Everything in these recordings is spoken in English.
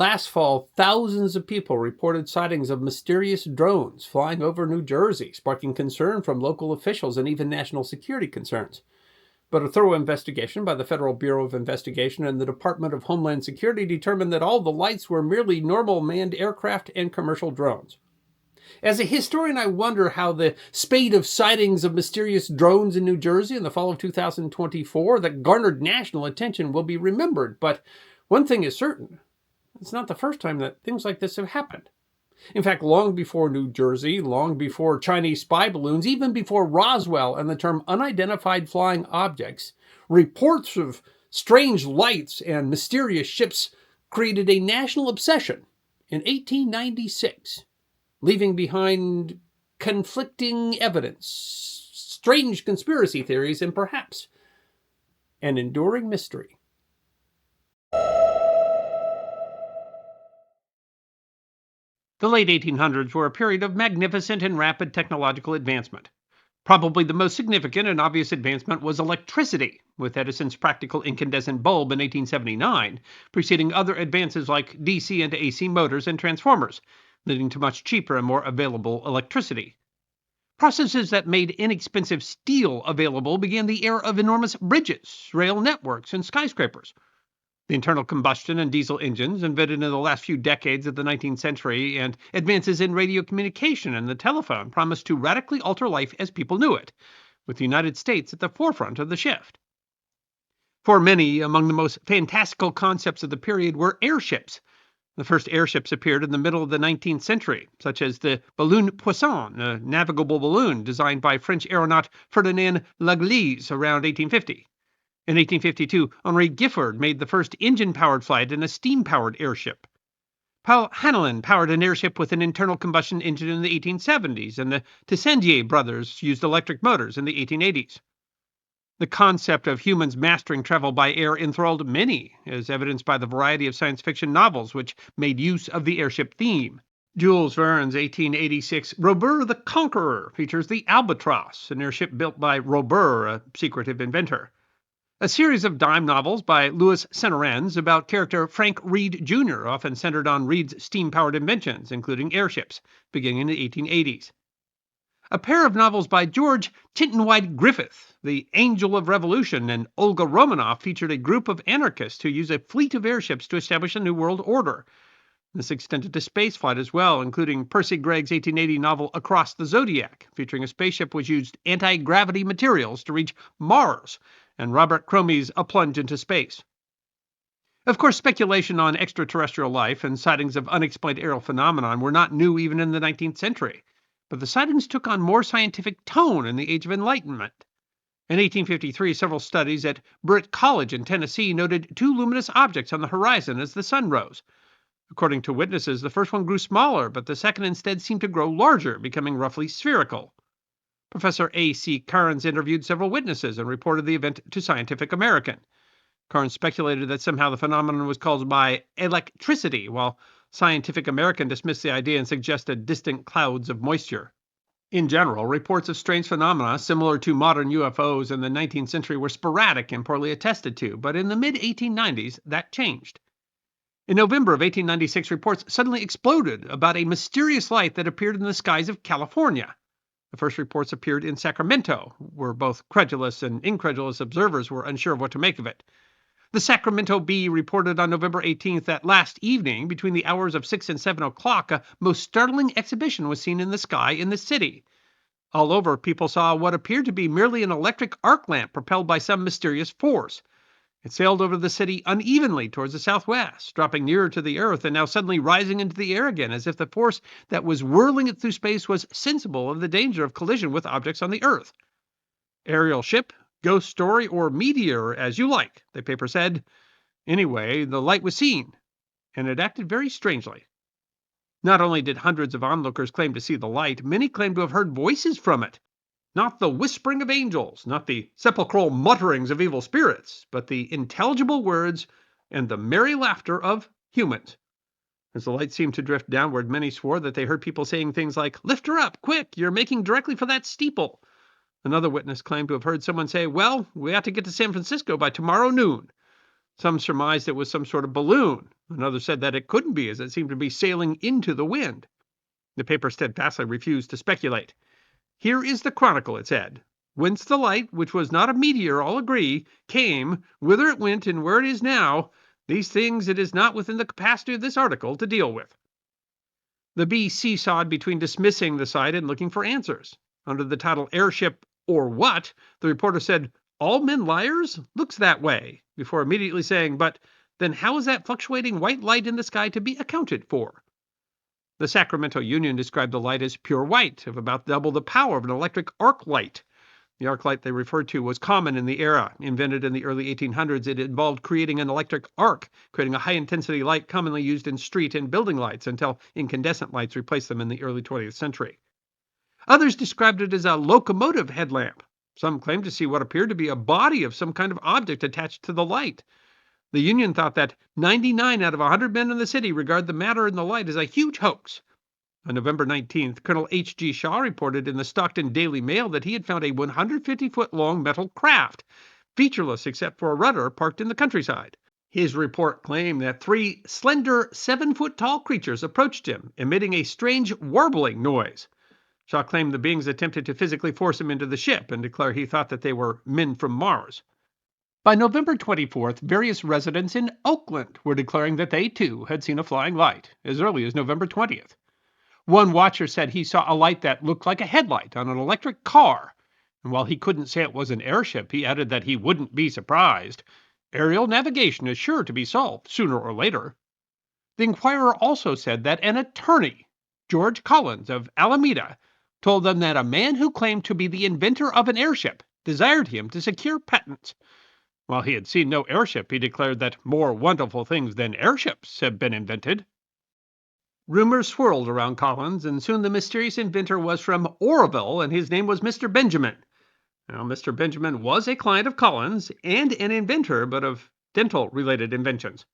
Last fall, thousands of people reported sightings of mysterious drones flying over New Jersey, sparking concern from local officials and even national security concerns. But a thorough investigation by the Federal Bureau of Investigation and the Department of Homeland Security determined that all the lights were merely normal manned aircraft and commercial drones. As a historian, I wonder how the spate of sightings of mysterious drones in New Jersey in the fall of 2024 that garnered national attention will be remembered. But one thing is certain, it's not the first time that things like this have happened. In fact, long before New Jersey, long before Chinese spy balloons, even before Roswell and the term unidentified flying objects, reports of strange lights and mysterious ships created a national obsession in 1896, leaving behind conflicting evidence, strange conspiracy theories, and perhaps an enduring mystery. The late 1800s were a period of magnificent and rapid technological advancement. Probably the most significant and obvious advancement was electricity, with Edison's practical incandescent bulb in 1879, preceding other advances like DC and AC motors and transformers, leading to much cheaper and more available electricity. Processes that made inexpensive steel available began the era of enormous bridges, rail networks, and skyscrapers. The internal combustion and diesel engines, invented in the last few decades of the 19th century, and advances in radio communication and the telephone promised to radically alter life as people knew it, with the United States at the forefront of the shift. For many, among the most fantastical concepts of the period were airships. The first airships appeared in the middle of the 19th century, such as the Ballon Poisson, a navigable balloon designed by French aeronaut Ferdinand Laglaise around 1850. In 1852, Henri Giffard made the first engine-powered flight in a steam-powered airship. Paul Hanelin powered an airship with an internal combustion engine in the 1870s, and the Tissandier brothers used electric motors in the 1880s. The concept of humans mastering travel by air enthralled many, as evidenced by the variety of science fiction novels which made use of the airship theme. Jules Verne's 1886 Robert the Conqueror features the Albatross, an airship built by Robert, a secretive inventor. A series of dime novels by Louis Senorens about character Frank Reed Jr. often centered on Reed's steam-powered inventions, including airships, beginning in the 1880s. A pair of novels by George Tinton-White Griffith, The Angel of Revolution, and Olga Romanoff featured a group of anarchists who used a fleet of airships to establish a new world order. This extended to spaceflight as well, including Percy Gregg's 1880 novel Across the Zodiac, featuring a spaceship which used anti-gravity materials to reach Mars, and Robert Cromie's A Plunge into Space. Of course, speculation on extraterrestrial life and sightings of unexplained aerial phenomenon were not new even in the 19th century, but the sightings took on more scientific tone in the Age of Enlightenment. In 1853, several studies at Britt College in Tennessee noted two luminous objects on the horizon as the sun rose. According to witnesses, the first one grew smaller, but the second instead seemed to grow larger, becoming roughly spherical. Professor A.C. Carnes interviewed several witnesses and reported the event to Scientific American. Carnes speculated that somehow the phenomenon was caused by electricity, while Scientific American dismissed the idea and suggested distant clouds of moisture. In general, reports of strange phenomena similar to modern UFOs in the 19th century were sporadic and poorly attested to, but in the mid-1890s, that changed. In November of 1896, reports suddenly exploded about a mysterious light that appeared in the skies of California. The first reports appeared in Sacramento, where both credulous and incredulous observers were unsure of what to make of it. The Sacramento Bee reported on November 18th that last evening, between the hours of 6 and 7 o'clock, a most startling exhibition was seen in the sky in the city. All over, people saw what appeared to be merely an electric arc lamp propelled by some mysterious force. It sailed over the city unevenly towards the southwest, dropping nearer to the earth and now suddenly rising into the air again, as if the force that was whirling it through space was sensible of the danger of collision with objects on the earth. Aerial ship, ghost story, or meteor, as you like, the paper said. Anyway, the light was seen, and it acted very strangely. Not only did hundreds of onlookers claim to see the light, many claimed to have heard voices from it. Not the whispering of angels, not the sepulchral mutterings of evil spirits, but the intelligible words and the merry laughter of humans. As the light seemed to drift downward, many swore that they heard people saying things like, "Lift her up, quick, you're making directly for that steeple." Another witness claimed to have heard someone say, "Well, we ought to get to San Francisco by tomorrow noon." Some surmised it was some sort of balloon, and others said that it couldn't be, as it seemed to be sailing into the wind. The paper steadfastly refused to speculate. Here is the chronicle, it said. Whence the light, which was not a meteor, all agree, came, whither it went, and where it is now, these things it is not within the capacity of this article to deal with. The Bee seesawed between dismissing the sight and looking for answers. Under the title Airship or What, the reporter said, all men liars? Looks that way, before immediately saying, but then how is that fluctuating white light in the sky to be accounted for? The Sacramento Union described the light as pure white, of about double the power of an electric arc light. The arc light they referred to was common in the era. Invented in the early 1800s, it involved creating an electric arc, creating a high-intensity light commonly used in street and building lights until incandescent lights replaced them in the early 20th century. Others described it as a locomotive headlamp. Some claimed to see what appeared to be a body of some kind of object attached to the light. The Union thought that 99 out of 100 men in the city regard the matter in the light as a huge hoax. On November 19th, Colonel H.G. Shaw reported in the Stockton Daily Mail that he had found a 150-foot-long metal craft, featureless except for a rudder, parked in the countryside. His report claimed that 3 slender, 7-foot-tall creatures approached him, emitting a strange warbling noise. Shaw claimed the beings attempted to physically force him into the ship and declared he thought that they were men from Mars. By November 24th, various residents in Oakland were declaring that they, too, had seen a flying light, as early as November 20th. One watcher said he saw a light that looked like a headlight on an electric car, and while he couldn't say it was an airship, he added that he wouldn't be surprised. Aerial navigation is sure to be solved sooner or later. The Inquirer also said that an attorney, George Collins of Alameda, told them that a man who claimed to be the inventor of an airship desired him to secure patents. While he had seen no airship, he declared that more wonderful things than airships have been invented. Rumors swirled around Collins, and soon the mysterious inventor was from Oroville, and his name was Mr. Benjamin. Now, Mr. Benjamin was a client of Collins and an inventor, but of dental-related inventions.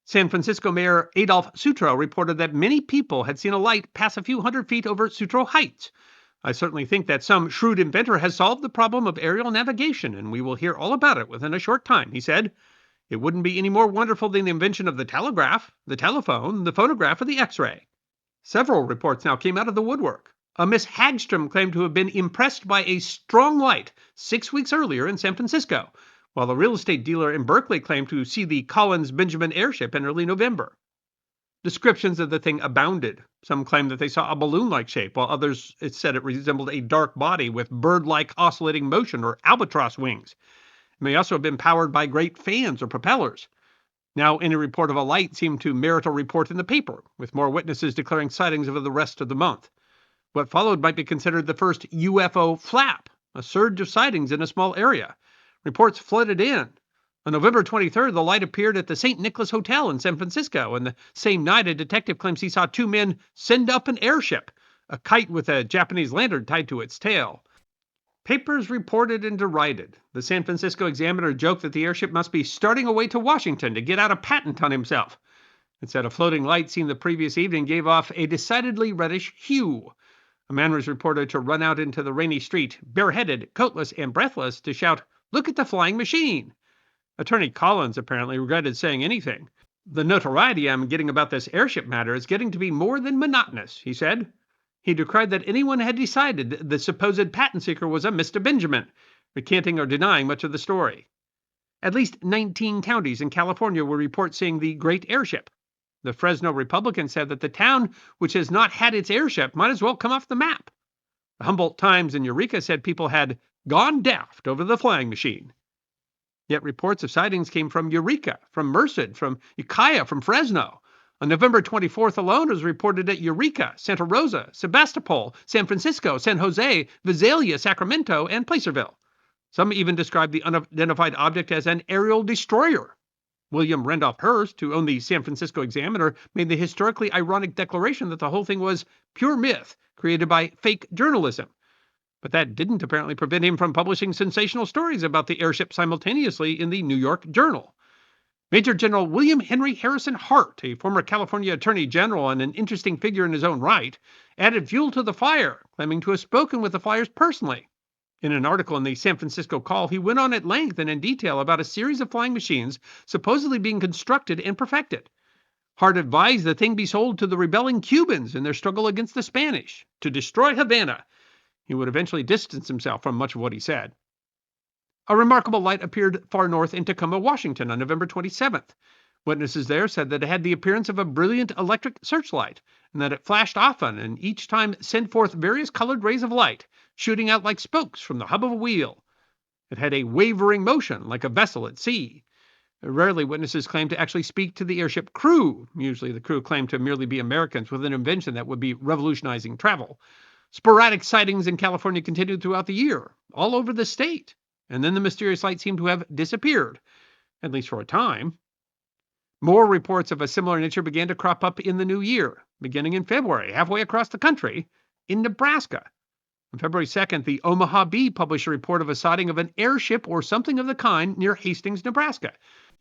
San Francisco Mayor Adolph Sutro reported that many people had seen a light pass a few hundred feet over Sutro Heights. I certainly think that some shrewd inventor has solved the problem of aerial navigation, and we will hear all about it within a short time, he said. It wouldn't be any more wonderful than the invention of the telegraph, the telephone, the phonograph, or the X-ray. Several reports now came out of the woodwork. A Miss Hagstrom claimed to have been impressed by a strong light 6 weeks earlier in San Francisco, while a real estate dealer in Berkeley claimed to see the Collins-Benjamin airship in early November. Descriptions of the thing abounded. Some claimed that they saw a balloon-like shape, while others said it resembled a dark body with bird-like oscillating motion or albatross wings. It may also have been powered by great fans or propellers. Now, any report of a light seemed to merit a report in the paper, with more witnesses declaring sightings over the rest of the month. What followed might be considered the first UFO flap, a surge of sightings in a small area. Reports flooded in. On November 23rd, the light appeared at the St. Nicholas Hotel in San Francisco, and the same night a detective claims he saw 2 men send up an airship, a kite with a Japanese lantern tied to its tail. Papers reported and derided. The San Francisco Examiner joked that the airship must be starting away to Washington to get out a patent on himself. It said a floating light seen the previous evening gave off a decidedly reddish hue. A man was reported to run out into the rainy street, bareheaded, coatless, and breathless, to shout, "Look at the flying machine!" Attorney Collins apparently regretted saying anything. "The notoriety I'm getting about this airship matter is getting to be more than monotonous," he said. He decried that anyone had decided the supposed patent seeker was a Mr. Benjamin, recanting or denying much of the story. At least 19 counties in California will report seeing the great airship. The Fresno Republican said that the town which has not had its airship might as well come off the map. The Humboldt Times in Eureka said people had gone daft over the flying machine. Yet reports of sightings came from Eureka, from Merced, from Ukiah, from Fresno. On November 24th alone, it was reported at Eureka, Santa Rosa, Sebastopol, San Francisco, San Jose, Visalia, Sacramento, and Placerville. Some even described the unidentified object as an aerial destroyer. William Randolph Hearst, who owned the San Francisco Examiner, made the historically ironic declaration that the whole thing was pure myth created by fake journalism. But that didn't apparently prevent him from publishing sensational stories about the airship simultaneously in the New York Journal. Major General William Henry Harrison Hart, a former California Attorney General and an interesting figure in his own right, added fuel to the fire, claiming to have spoken with the flyers personally. In an article in the San Francisco Call, he went on at length and in detail about a series of flying machines supposedly being constructed and perfected. Hart advised the thing be sold to the rebelling Cubans in their struggle against the Spanish, to destroy Havana. He would eventually distance himself from much of what he said. A remarkable light appeared far north in Tacoma, Washington on November 27th. Witnesses there said that it had the appearance of a brilliant electric searchlight, and that it flashed often and each time sent forth various colored rays of light, shooting out like spokes from the hub of a wheel. It had a wavering motion like a vessel at sea. Rarely witnesses claimed to actually speak to the airship crew. Usually the crew claimed to merely be Americans with an invention that would be revolutionizing travel. Sporadic sightings in California continued throughout the year, all over the state, and then the mysterious light seemed to have disappeared, at least for a time. More reports of a similar nature began to crop up in the new year, beginning in February, halfway across the country, in Nebraska. On February 2nd, the Omaha Bee published a report of a sighting of an airship or something of the kind near Hastings, Nebraska,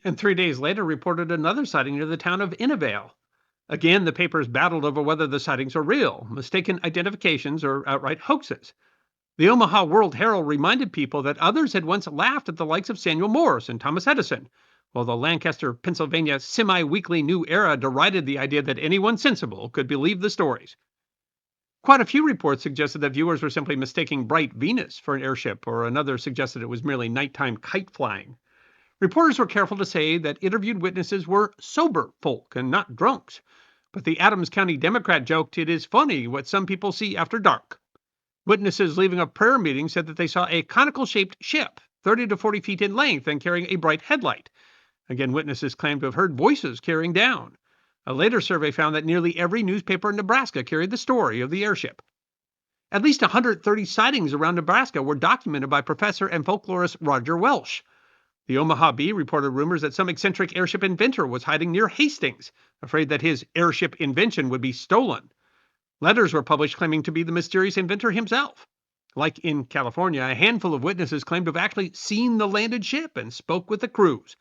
and 3 days later reported another sighting near the town of Innisfail. Again, the papers battled over whether the sightings were real, mistaken identifications, or outright hoaxes. The Omaha World Herald reminded people that others had once laughed at the likes of Samuel Morse and Thomas Edison, while the Lancaster, Pennsylvania semi-weekly New Era derided the idea that anyone sensible could believe the stories. Quite a few reports suggested that viewers were simply mistaking bright Venus for an airship, or another suggested it was merely nighttime kite flying. Reporters were careful to say that interviewed witnesses were sober folk and not drunks, but the Adams County Democrat joked it is funny what some people see after dark. Witnesses leaving a prayer meeting said that they saw a conical-shaped ship, 30 to 40 feet in length and carrying a bright headlight. Again, witnesses claimed to have heard voices carrying down. A later survey found that nearly every newspaper in Nebraska carried the story of the airship. At least 130 sightings around Nebraska were documented by professor and folklorist Roger Welsh. The Omaha Bee reported rumors that some eccentric airship inventor was hiding near Hastings, afraid that his airship invention would be stolen. Letters were published claiming to be the mysterious inventor himself. Like in California, a handful of witnesses claimed to have actually seen the landed ship and spoke with the crews.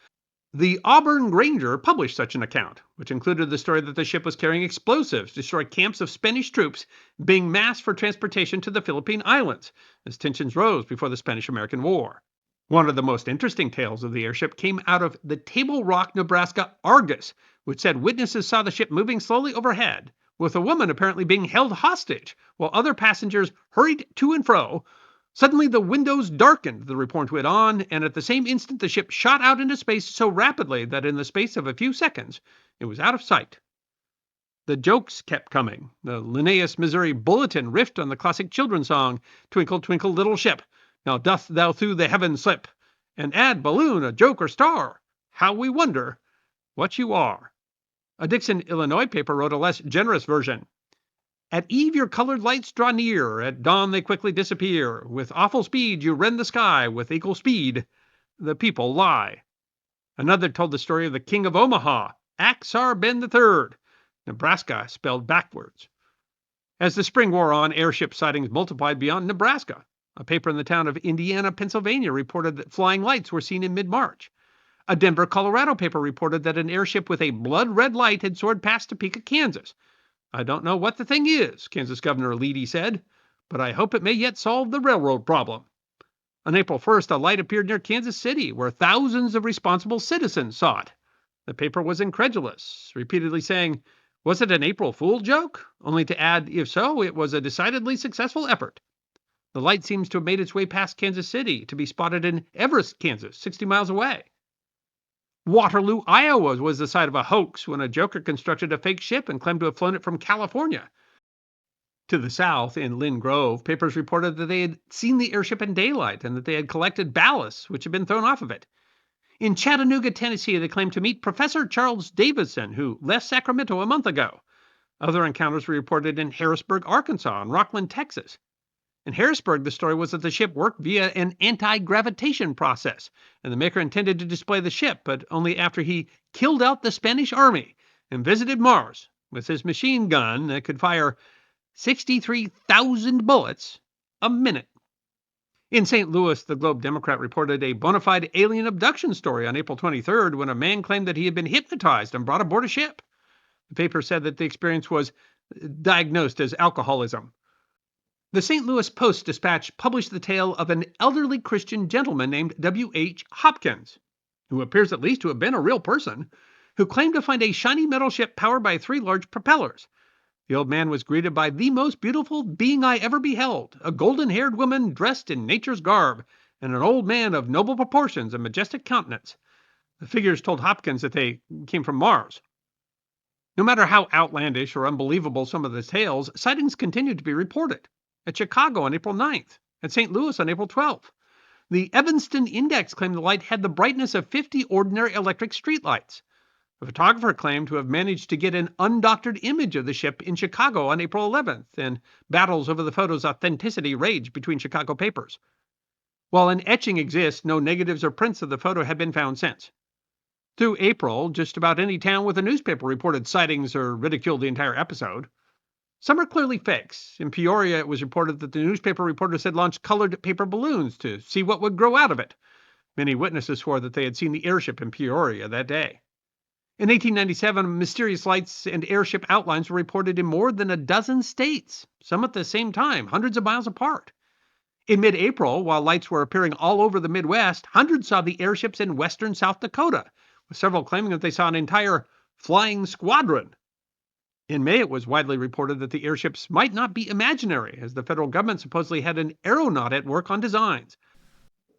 The Auburn Granger published such an account, which included the story that the ship was carrying explosives to destroy camps of Spanish troops being massed for transportation to the Philippine Islands, as tensions rose before the Spanish-American War. One of the most interesting tales of the airship came out of the Table Rock, Nebraska Argus, which said witnesses saw the ship moving slowly overhead, with a woman apparently being held hostage, while other passengers hurried to and fro. Suddenly the windows darkened, the report went on, and at the same instant the ship shot out into space so rapidly that in the space of a few seconds it was out of sight. The jokes kept coming. The Linnaeus, Missouri Bulletin riffed on the classic children's song, Twinkle, Twinkle, Little Ship, Now doth thou through the heavens slip, and add balloon, a joke, or star. How we wonder what you are. A Dixon, Illinois paper wrote a less generous version. At eve your colored lights draw near, at dawn they quickly disappear. With awful speed you rend the sky, with equal speed the people lie. Another told the story of the King of Omaha, Axar Ben III, Nebraska spelled backwards. As the spring wore on, airship sightings multiplied beyond Nebraska. A paper in the town of Indiana, Pennsylvania reported that flying lights were seen in mid-March. A Denver, Colorado paper reported that an airship with a blood-red light had soared past Topeka, Kansas. I don't know what the thing is, Kansas Governor Leedy said, but I hope it may yet solve the railroad problem. On April 1st, a light appeared near Kansas City, where thousands of responsible citizens saw it. The paper was incredulous, repeatedly saying, "Was it an April Fool joke?" Only to add, if so, it was a decidedly successful effort. The light seems to have made its way past Kansas City, to be spotted in Everest, Kansas, 60 miles away. Waterloo, Iowa was the site of a hoax when a joker constructed a fake ship and claimed to have flown it from California. To the south, in Lynn Grove, papers reported that they had seen the airship in daylight and that they had collected ballast which had been thrown off of it. In Chattanooga, Tennessee, they claimed to meet Professor Charles Davidson, who left Sacramento a month ago. Other encounters were reported in Harrisburg, Arkansas, and Rockland, Texas. In Harrisburg, the story was that the ship worked via an anti-gravitation process, and the maker intended to display the ship, but only after he killed out the Spanish army and visited Mars with his machine gun that could fire 63,000 bullets a minute. In St. Louis, the Globe Democrat reported a bona fide alien abduction story on April 23rd when a man claimed that he had been hypnotized and brought aboard a ship. The paper said that the experience was diagnosed as alcoholism. The St. Louis Post-Dispatch published the tale of an elderly Christian gentleman named W.H. Hopkins, who appears at least to have been a real person, who claimed to find a shiny metal ship powered by 3 large propellers. The old man was greeted by the most beautiful being I ever beheld, a golden-haired woman dressed in nature's garb, and an old man of noble proportions and majestic countenance. The figures told Hopkins that they came from Mars. No matter how outlandish or unbelievable some of the tales, sightings continued to be reported. At Chicago on April 9th, at St. Louis on April 12th. The Evanston Index claimed the light had the brightness of 50 ordinary electric streetlights. A photographer claimed to have managed to get an undoctored image of the ship in Chicago on April 11th, and battles over the photo's authenticity raged between Chicago papers. While an etching exists, no negatives or prints of the photo had been found since. Through April, just about any town with a newspaper reported sightings or ridiculed the entire episode. Some are clearly fakes. In Peoria, it was reported that the newspaper reporters had launched colored paper balloons to see what would grow out of it. Many witnesses swore that they had seen the airship in Peoria that day. In 1897, mysterious lights and airship outlines were reported in more than a dozen states, some at the same time, hundreds of miles apart. In mid-April, while lights were appearing all over the Midwest, hundreds saw the airships in western South Dakota, with several claiming that they saw an entire flying squadron. In May, it was widely reported that the airships might not be imaginary, as the federal government supposedly had an aeronaut at work on designs.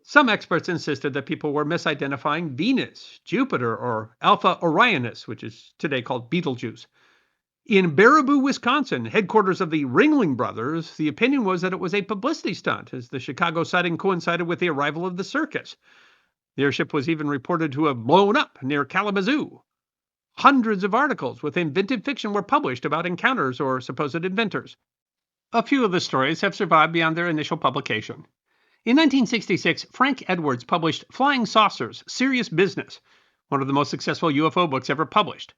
Some experts insisted that people were misidentifying Venus, Jupiter, or Alpha Orionis, which is today called Betelgeuse. In Baraboo, Wisconsin, headquarters of the Ringling Brothers, the opinion was that it was a publicity stunt, as the Chicago sighting coincided with the arrival of the circus. The airship was even reported to have blown up near Kalamazoo. Hundreds of articles with invented fiction were published about encounters or supposed inventors. A few of the stories have survived beyond their initial publication. In 1966, Frank Edwards published Flying Saucers, Serious Business, one of the most successful UFO books ever published.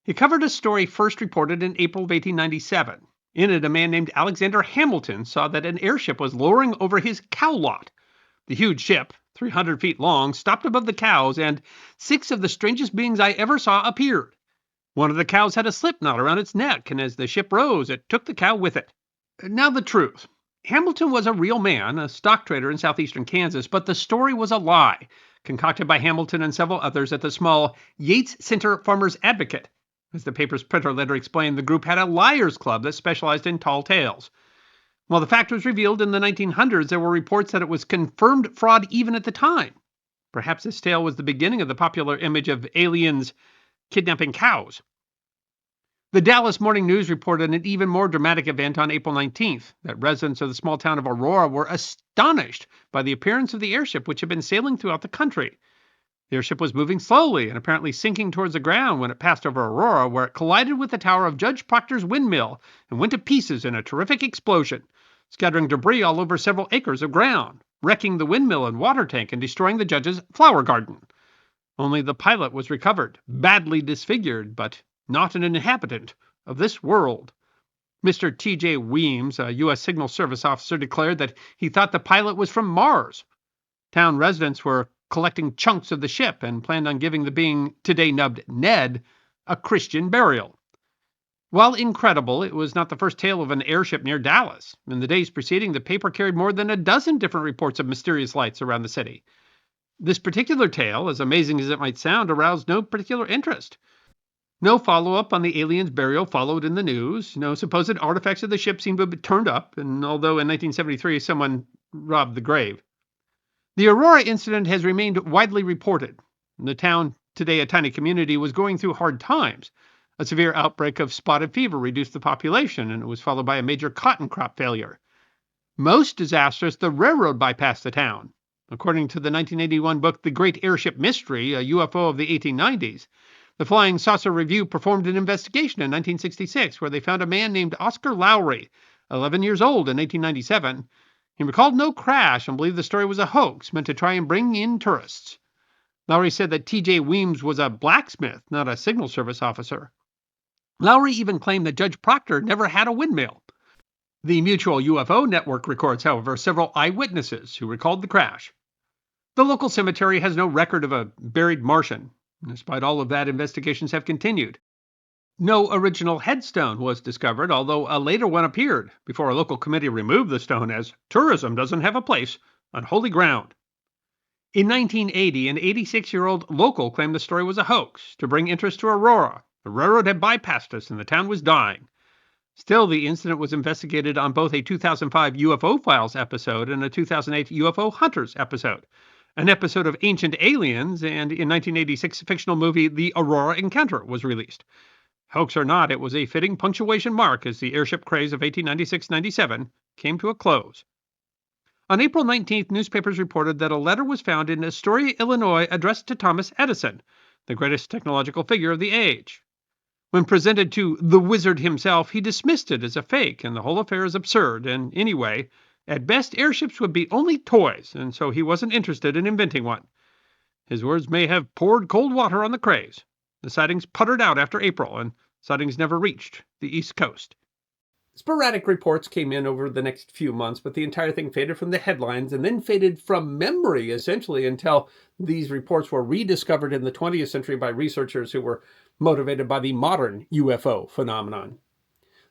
He covered a story first reported in April of 1897. In it, a man named Alexander Hamilton saw that an airship was lowering over his cow lot. The huge ship, 300 feet long, stopped above the cows, and 6 of the strangest beings I ever saw appeared. One of the cows had a slip knot around its neck, and as the ship rose, it took the cow with it. Now the truth. Hamilton was a real man, a stock trader in southeastern Kansas, but the story was a lie, concocted by Hamilton and several others at the small Yates Center Farmers Advocate. As the paper's printer later explained, the group had a liars club that specialized in tall tales. While the fact was revealed in the 1900s, there were reports that it was confirmed fraud even at the time. Perhaps this tale was the beginning of the popular image of aliens kidnapping cows. The Dallas Morning News reported an even more dramatic event on April 19th, that residents of the small town of Aurora were astonished by the appearance of the airship, which had been sailing throughout the country. The airship was moving slowly and apparently sinking towards the ground when it passed over Aurora, where it collided with the tower of Judge Proctor's windmill and went to pieces in a terrific explosion, scattering debris all over several acres of ground, wrecking the windmill and water tank and destroying the judge's flower garden. Only the pilot was recovered, badly disfigured, but not an inhabitant of this world. Mr. T.J. Weems, a U.S. Signal Service officer, declared that he thought the pilot was from Mars. Town residents were collecting chunks of the ship and planned on giving the being, today dubbed Ned, a Christian burial. While incredible, it was not the first tale of an airship near Dallas. In the days preceding, the paper carried more than a dozen different reports of mysterious lights around the city. This particular tale, as amazing as it might sound, aroused no particular interest. No follow-up on the alien's burial followed in the news. No supposed artifacts of the ship seemed to have been turned up, and although in 1973 someone robbed the grave. The Aurora incident has remained widely reported. The town, today a tiny community, was going through hard times. A severe outbreak of spotted fever reduced the population, and it was followed by a major cotton crop failure. Most disastrous, the railroad bypassed the town. According to the 1981 book The Great Airship Mystery, a UFO of the 1890s, the Flying Saucer Review performed an investigation in 1966 where they found a man named Oscar Lowry, 11 years old in 1897. He recalled no crash and believed the story was a hoax meant to try and bring in tourists. Lowry said that T.J. Weems was a blacksmith, not a Signal Service officer. Lowry even claimed that Judge Proctor never had a windmill. The Mutual UFO Network records, however, several eyewitnesses who recalled the crash. The local cemetery has no record of a buried Martian. Despite all of that, investigations have continued. No original headstone was discovered, although a later one appeared before a local committee removed the stone as tourism doesn't have a place on holy ground. In 1980, an 86-year-old local claimed the story was a hoax to bring interest to Aurora. The railroad had bypassed us and the town was dying. Still, the incident was investigated on both a 2005 UFO Files episode and a 2008 UFO Hunters episode, an episode of Ancient Aliens, and in 1986 fictional movie The Aurora Encounter was released. Hoax or not, it was a fitting punctuation mark as the airship craze of 1896-97 came to a close. On April 19th, newspapers reported that a letter was found in Astoria, Illinois, addressed to Thomas Edison, the greatest technological figure of the age. When presented to the wizard himself, he dismissed it as a fake and the whole affair as absurd, and anyway, at best airships would be only toys, and so he wasn't interested in inventing one. His words may have poured cold water on the craze. The sightings puttered out after April, and sightings never reached the East Coast. Sporadic reports came in over the next few months, but the entire thing faded from the headlines and then faded from memory, essentially, until these reports were rediscovered in the 20th century by researchers who were motivated by the modern UFO phenomenon.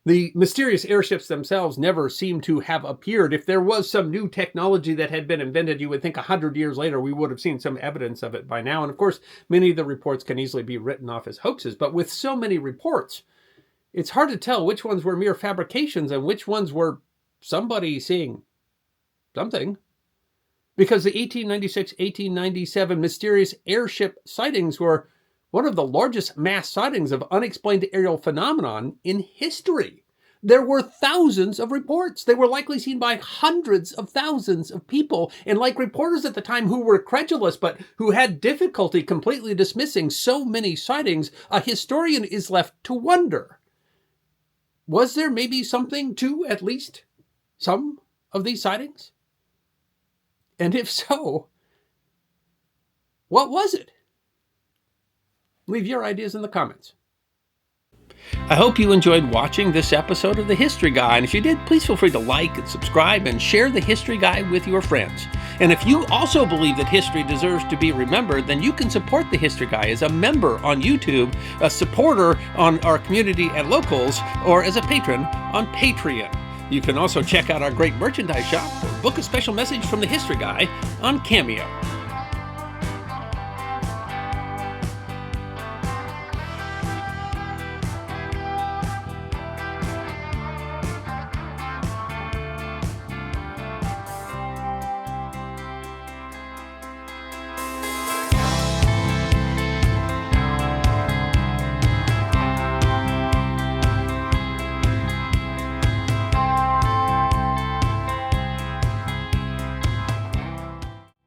The mysterious airships themselves never seem to have appeared. If there was some new technology that had been invented, you would think 100 years later we would have seen some evidence of it by now. And of course, many of the reports can easily be written off as hoaxes. But with so many reports, it's hard to tell which ones were mere fabrications and which ones were somebody seeing something. Because the 1896-1897 mysterious airship sightings were one of the largest mass sightings of unexplained aerial phenomenon in history. There were thousands of reports. They were likely seen by hundreds of thousands of people. And like reporters at the time who were credulous but who had difficulty completely dismissing so many sightings, a historian is left to wonder. Was there maybe something to at least some of these sightings? And if so, what was it? Leave your ideas in the comments. I hope you enjoyed watching this episode of The History Guy, and if you did, please feel free to like and subscribe and share The History Guy with your friends. And if you also believe that history deserves to be remembered, then you can support The History Guy as a member on YouTube, a supporter on our community at Locals, or as a patron on Patreon. You can also check out our great merchandise shop or book a special message from The History Guy on Cameo.